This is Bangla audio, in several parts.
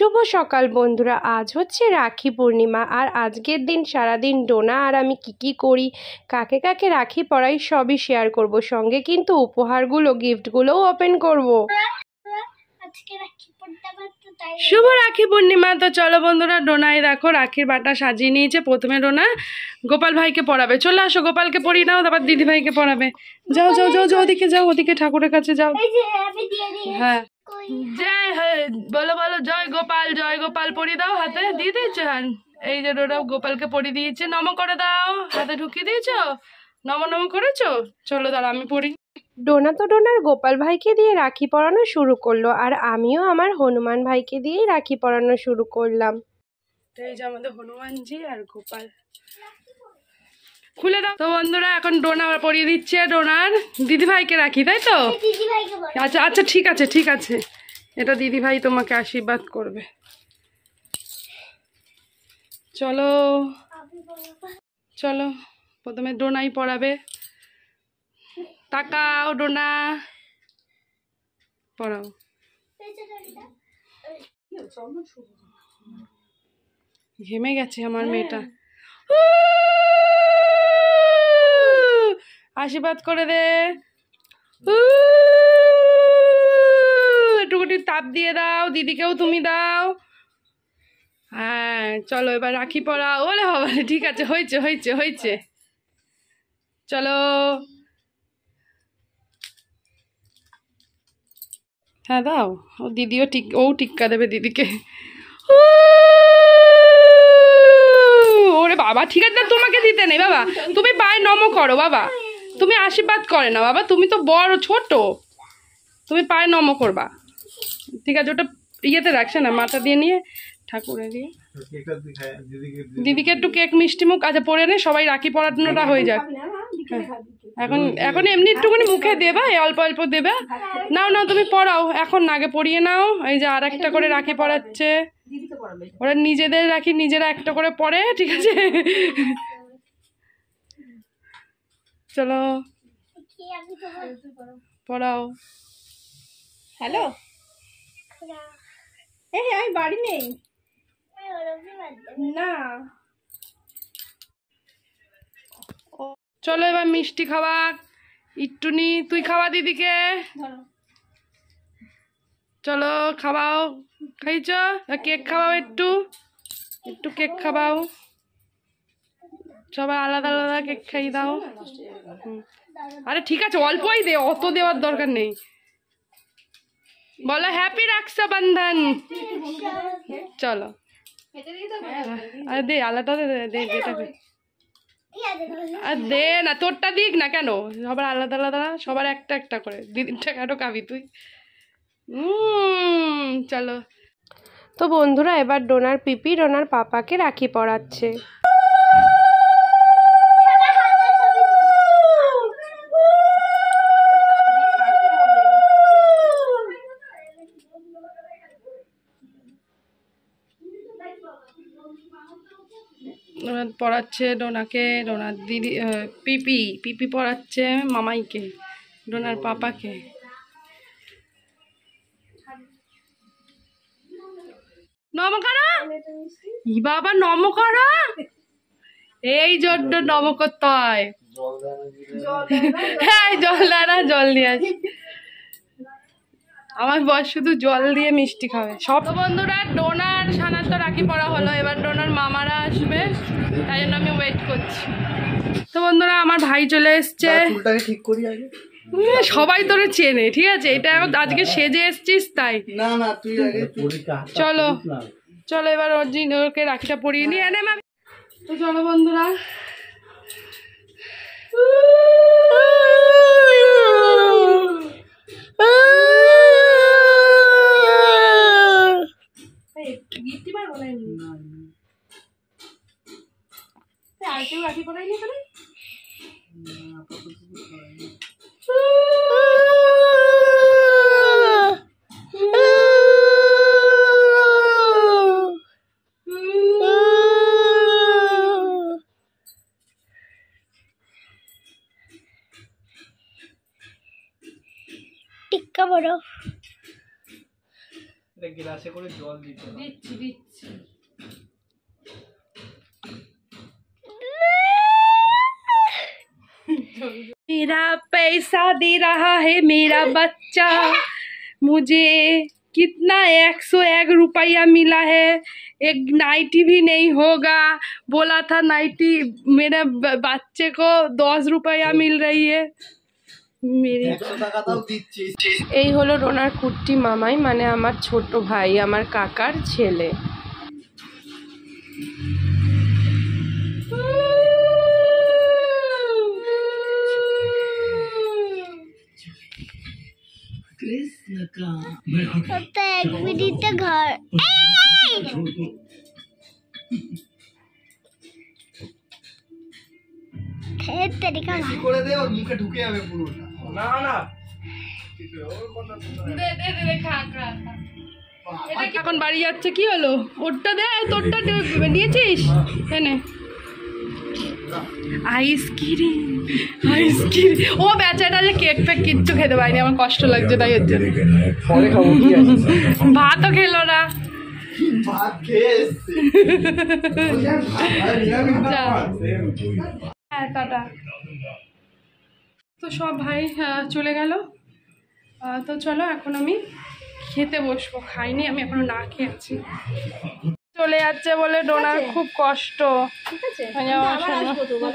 শুভ সকাল বন্ধুরা, আজ হচ্ছে রাখি পূর্ণিমা। আর আজকের দিন সারাদিন ডোনা আর আমি কি করি, কাকে কাকে রাখি পরাই, সবই শেয়ার করব। সঙ্গে কিন্তু উপহারগুলো, গিফটগুলোও ওপেন করব। শুভ রাখি পূর্ণিমা। তো চলো বন্ধুরা, ডোনাই দেখো রাখির বাটা সাজিয়ে নিয়েছে। প্রথমে ডোনা গোপাল ভাইকে পড়াবে। চলে আসো, গোপালকে পরিয়ে নাও, তারপর দিদি ভাইকে পড়াবে। যাও যাও যাও যাও, ওদিকে যাও, ওদিকে ঠাকুরের কাছে যাও। হ্যাঁ, জয় বলো বলো, জয় গোপাল, জয় গোপাল পরিয়ে দাও। হাতে দিয়ে দিয়েছো? হ্যাঁ, এই যে ডোনা গোপালকে পরিয়ে দিয়েছে। নম করে দাও, হাতে ঢুকিয়ে দিয়েছো, নম নম করেছো। চলো দাঁড়া, আমি পড়ি। ডোনা তো ডোনার গোপাল ভাইকে দিয়ে রাখি পরানো শুরু করলো, আর আমিও আমার হনুমান ভাইকে দিয়েই রাখি পরানো শুরু করলাম। তো এই যে আমাদের হনুমানজি আর গোপাল। খুলে দাও। তো বন্ধুরা, এখন ডোনা পরিয়ে দিচ্ছে ডোনার দিদি ভাইকে রাখি, তাই তো? আচ্ছা আচ্ছা, ঠিক আছে ঠিক আছে, এটা দিদি ভাই তোমাকে আশীর্বাদ করবে। চলো চলো, প্রথমে ডোনাই পড়াবে। তাকাও ডোনা, পড়াও। ঘেমে গেছে আমার মেয়েটা। আশীর্বাদ করে দে। একটুকুটি তাপ দিয়ে দাও, দিদিকেও তুমি দাও। হ্যাঁ চলো, এবার রাখি পরা। ওলে বাবা, ঠিক আছে, হয়েছে হয়েছে হয়েছে। চলো, হ্যাঁ দাও। ও দিদিও ঠিক, ও টিক্কা দেবে দিদিকে। ওরে বাবা, ঠিক আছে, তোমাকে দিতে নেই বাবা, তুমি পায়ে নম করো বাবা। তুমি আশীর্বাদ করে না বাবা, তুমি তো বড়, ছোট, তুমি পায়ে নম করবা। ঠিক আছে, ওটা ইয়েতে রাখছে না, মাথা দিয়ে নিয়ে ঠাকুরে দিয়ে দিদিকে একটু কেক মিষ্টি মুখ। আচ্ছা পরে নে, সবাই রাখি পরানোটা হয়ে যাক। এখন এখন এমনি একটুখানি মুখে দেবা, অল্প অল্প দেবে। নাও নাও, তুমি পড়াও এখন, আগে পড়িয়ে নাও। এই যে আর একটা করে রাখি পরাচ্ছে, ওরা নিজেদের রাখি নিজেরা একটা করে পরে, ঠিক আছে? চলো পড়াও। হ্যালো, হ্যাঁ আমি বাড়ি নেই না। চলো এবার মিষ্টি খাওয়া। ইট্টুনি তুই খাওয়া দিদিকে, চলো খাওয়াও। খাইছ? কেক খাওয়াও, একটু একটু কেক খাওয়াও। সবাই আলাদা আলাদা কেক খাই দাও। আরে ঠিক আছে, অল্পই দে, অত দেওয়ার দরকার নেই। বলো হ্যাপি রক্ষাবন্ধন। চলো, আরে দে আলাদা, দে দে যেটাকে, আর দে না, তোরটা দিক না কেন, সবার আলাদা আলাদা, সবার একটা একটা করে। দিদিরটা কেন খাবি তুই? চলো। তো বন্ধুরা, এবার ডোনার পিপি ডোনার পাপাকে রাখি পরাচ্ছে। পড়াচ্ছে ডোনাকে, ডোনার দিদি পিপি পিপি পড়াচ্ছে মামাইকে, ডোনার পাপাকে। নম করা, ই বাবা নম করা, এই জন্য নম করতে হয়। হ্যাঁ জল দাঁড়া, জল দিয়ে আসি। আমার বস শুধু জল দিয়ে মিষ্টি খাবে সব। বন্ধুরা, ডোনার সানার তো রাখি পড়া হলো, এবার ডোনার মামারা আসবে, তাই জন্য আমি ওয়েট করছি। তো বন্ধুরা, আমার ভাই চলে এসছে। ঠিক করি আগে, সবাই তোরে চেনে, ঠিক আছে? এটা আজকে সেজে এসছিস তাই। না না তুই আগে। চলো চলো, এবার ওকে রাখিটা পরিয়ে নিয়ে এনে মা। তো চলো বন্ধুরা, আর কেউ রাখি পরাইনি তোরে? টিক্কা বড় গ্লাসে করে জল দিতে হবে। দিচ্ছি দিচ্ছি। मेरा पैसा दे रहा है मेरा बच्चा, मुझे कितना 101 रुपया मिला है, एक नाइटी भी नहीं होगा, बोला था नाइटी मेरे बच्चे को 10 रुपया मिल रही है मेरे। 100 টাকা দাও দিচ্ছি। এই হলো ডোনার কুট্টি মামাই, মানে আমার ছোট ভাই, আমার কাকার ছেলে। বেশি করে দে, ওর মুখে ঢুকে যাবে পুরোটা। না না এটা কি এখন বাড়ি যাচ্ছে? কি হলো? ওরটা দে, তোরটা নিয়েছিস? এনে আইসক্রিম, আইসক্রিম। ও বেচারা যে কেক ফেক কিচ্ছু খেতে পারিনি, আমার কষ্ট লাগছে, তাই হচ্ছে। পরে খাবো, কি আছে? ভাতও খেলো না। ভাত খেয়ে এসছে। হ্যাঁ টাটা। তো সব ভাই চলে গেল। তো চলো এখন আমি খেতে বসবো, খাইনি আমি, এখনো না খেয়ে আছি। চলে যাচ্ছে বলে ডোনার খুব কষ্ট, ঠিক আছে,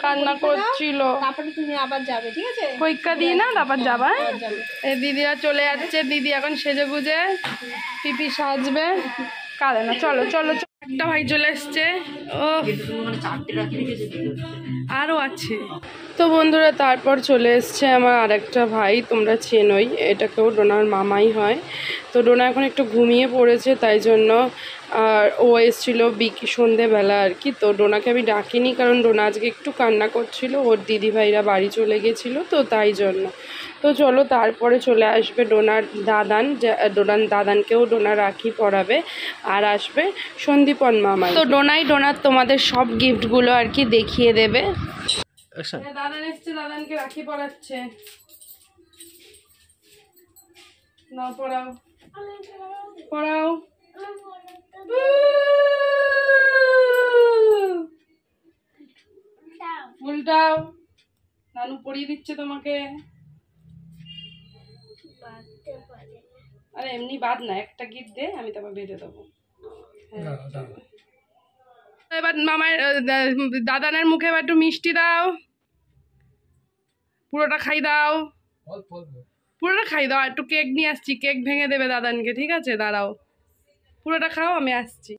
কান্না করছিল। তারপরে তুমি আবার যাবে, ঠিক আছে? পরীক্ষা দিয়ে না তারপর যাবা। এই দিদিরা চলে যাচ্ছে, দিদি এখন সেজে গুজে পিপি সাজবে, কাঁদে না। চলো চলো, একটা ভাই চলে এসছে, ও আরও আছে। তো বন্ধুরা তারপর চলে এসছে আমার আরেকটা ভাই, তোমরা চেনোই, এটাকেও ডোনার মামাই হয়। তো ডোনা এখন একটু ঘুমিয়ে পড়েছে, তাই জন্য আর ও এসেছিল সন্ধেবেলা আর কি। তো ডোনাকে আমি ডাকিনি, কারণ ডোনা আজকে একটু কান্না করছিল, ওর দিদিভাইরা বাড়ি চলে গেছিলো, তো তাই জন্য। তো চলো তারপরে চলে আসবে ডোনার দাদান, ডোনার দাদানকেও ডোনা রাখি পরাবে, আর আসবে সন্দীপন মামা। তো ডোনার তোমাদের সব গিফটগুলো আর কি দেখিয়ে দেবে। দাদান এসছে, দাদানকে রাখি পরাচ্ছে, না পড়াও পড়াও। উল্টাও, নানু পড়িয়ে দিচ্ছে তোমাকে। আরে এমনি বাদ না, একটা গিফট দে, আমি তারপর বেঁধে দেবো। এবার মামার দাদানের মুখে এবার একটু মিষ্টি দাও, পুরোটা খাই দাও, পুরোটা খাই দাও। একটু কেক নিয়ে আসছি, কেক ভেঙে দেবে দাদানকে, ঠিক আছে? দাঁড়াও, পুরোটা খাও, আমি আসছি।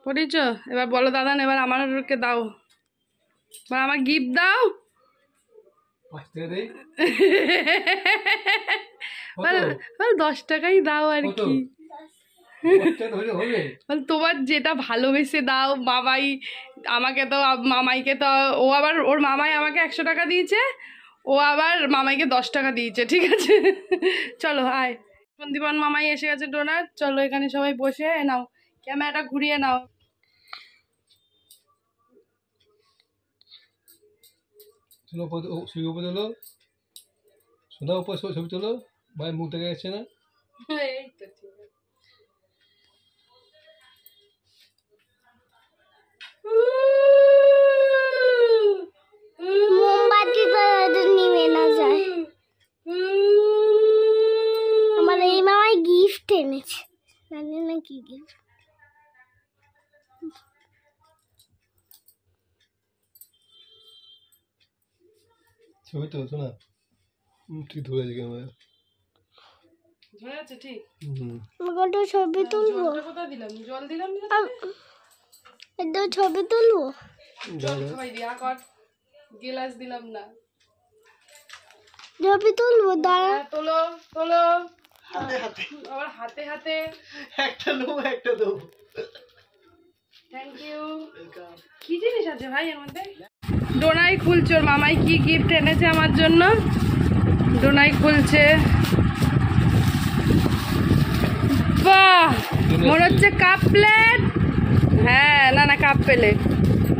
পড়িছ? এবার বলো দাদান, এবার আমারকে দাও, এবার আমার গিফট দাও। 10 টাকাই দাও আর কি, তোমার যেটা ভালোবেসে দাও। মামাই আমাকে তো, মামাইকে তো, ও আবার ওর মামাই আমাকে 100 টাকা দিয়েছে, ও আবার মামাইকে 10 টাকা দিয়েছে, ঠিক আছে? চলো আয়, সন্দীপন মামাই এসে গেছে ডোনার। চলো এখানে সবাই বসে নাও, ক্যামেরাটা ঘুরিয়ে নাও। ছবি তোলো, সোনা উপর ছবি তোলো, ভাই মুখ দেখা যাচ্ছে না। এই তো ঠিক আছে। মোমবাতি তো নিমে না যায়। আমার এই মামাই গিফট এনেছে, জানি না কি গিফট। ছবি তো শোনা ঠিক ধরে আছে ক্যামেরা, ধরে আছে ঠিক। আমাকে ছবি তুলবো, কোথায় দিলাম? জল দিলাম না, একটু ছবি তুলবো। জল সবাই দিয়া কর, গিলাস দিলাম না। ছবি তুলবো, দাঁড়া। তোলো তোলো, হাতে হাতে, আবার হাতে হাতে। একটা দেবো, একটা দেবো। Thank you. কি জিনিস আছে ভাই এর মধ্যে? ডোনাই খুলছে, ওর মামাই কি গিফট এনেছে আমার জন্য, ডোনাই খুলছে। বাহ, মনে হচ্ছে কাপ প্লেট। হ্যাঁ, না না কাপ প্লেট।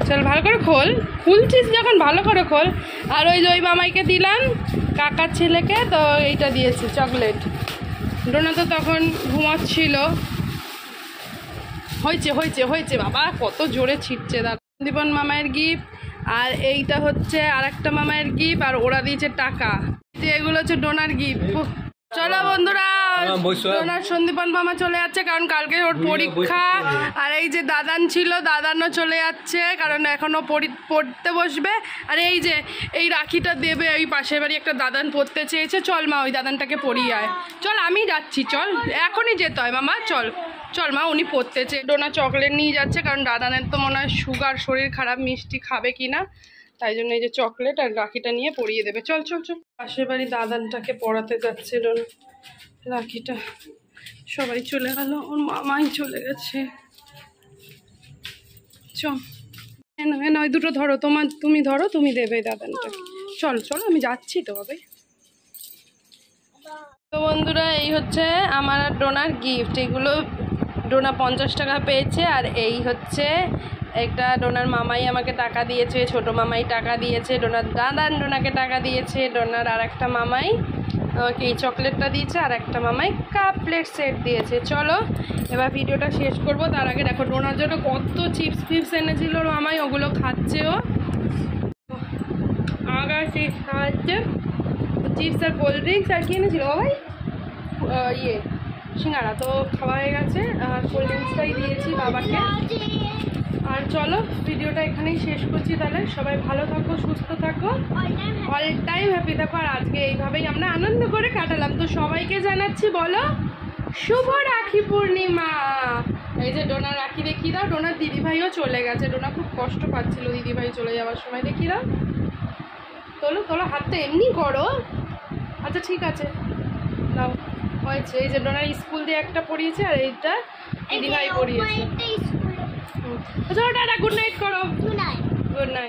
চল ভালো করে খোল, খুলছিস যখন ভালো করে খোল। আর ওই যে ওই মামাইকে দিলাম, কাকার ছেলেকে তো এইটা দিয়েছে চকলেট। ডোনা তো তখন ঘুমাচ্ছিল। হয়েছে হয়েছে হয়েছে বাবা, কত জোরে ছিটছে। দাদা সন্দীপন মামায়ের গিফট, আর এইটা হচ্ছে আরেকটা মামায়ের গিফট, আর ওরা দিয়েছে টাকা। এগুলো হচ্ছে ডোনার গিফট। চলো বন্ধুরা, ডোনার সন্দীপন মামা চলে যাচ্ছে কারণ কালকে ওর পরীক্ষা। আর এই যে দাদান ছিল, দাদানও চলে যাচ্ছে কারণ এখনও পড়তে বসবে। আর এই যে এই রাখিটা দেবে, ওই পাশের বাড়ি একটা দাদান পড়তে চেয়েছে। চল মা, ওই দাদানটাকে পড়িয়ে আয়। চল আমি যাচ্ছি, চল এখনই যেতে হয় মামা, চল চল মা, উনি পড়তে চেয়ে। ডোনা চকলেট নিয়ে যাচ্ছে কারণ দাদানের তো মনে হয় সুগার, শরীর খারাপ, মিষ্টি খাবে কিনা, তাই জন্য এই যে চকলেট আর রাখিটা নিয়ে পরিয়ে দেবে। চল চল চল, পাশের বাড়ি দাদানটাকে পড়াতে যাচ্ছে ডোনা। রাখিটা সবাই চলে গেল, ওর মামাই চলে গেছে। চল এনা ওই দুটো ধরো, তুমি ধরো, তুমি দেবে দাদানটা। চল চল, আমি যাচ্ছি তো বাবাই। তো বন্ধুরা, এই হচ্ছে আমার আর ডোনার গিফট। এগুলো ডোনা 50 টাকা পেয়েছে, আর এই হচ্ছে একটা ডোনার মামাই আমাকে টাকা দিয়েছে, ছোট মামাই টাকা দিয়েছে, ডোনার দাদান ডোনাকে টাকা দিয়েছে, ডোনার আর একটা মামাই আমাকে এই চকলেটটা দিয়েছে, আর একটা মামাই কাপ প্লেট সেট দিয়েছে। চলো এবার ভিডিওটা শেষ করব। তার আগে দেখো ডোনার জন্য কত চিপস ফিপস এনেছিল ওর মামাই, ওগুলো খাচ্ছে ও। আগে চিপস খাওয়াচ্ছে, চিপস আর কোল্ড ড্রিঙ্কস। আর কি এনেছিল বাবাই? ইয়ে সিঙ্গারা তো খাওয়া হয়ে গেছে, আর কোল্ড ড্রিঙ্কসটাই দিয়েছি বাবাকে। আর চলো ভিডিওটা এখানেই শেষ করছি। তাহলে সবাই ভালো থাকো, সুস্থ থাকো, অল টাইম হ্যাপি থাকো। আর আজকে এইভাবেই আমরা আনন্দ করে কাটালাম। তো সবাইকে জানাচ্ছি বলো শুভ রাখি পূর্ণিমা। এই যে ডোনার রাখি দেখিয়ে দাও। ডোনার দিদিভাইও চলে গেছে, ডোনা খুব কষ্ট পাচ্ছিল দিদিভাই চলে যাওয়ার সময়। দেখিয়ে দাও, তোলো তোলো, হাতটা এমনি করো। আচ্ছা ঠিক আছে, দাও। হয়েছে। এই যে ডোনার স্কুল দিয়ে একটা পড়িয়েছে, আর এইটা দিদিভাই পড়িয়েছে। চলো টাটা, গুড নাইট করো। Good night.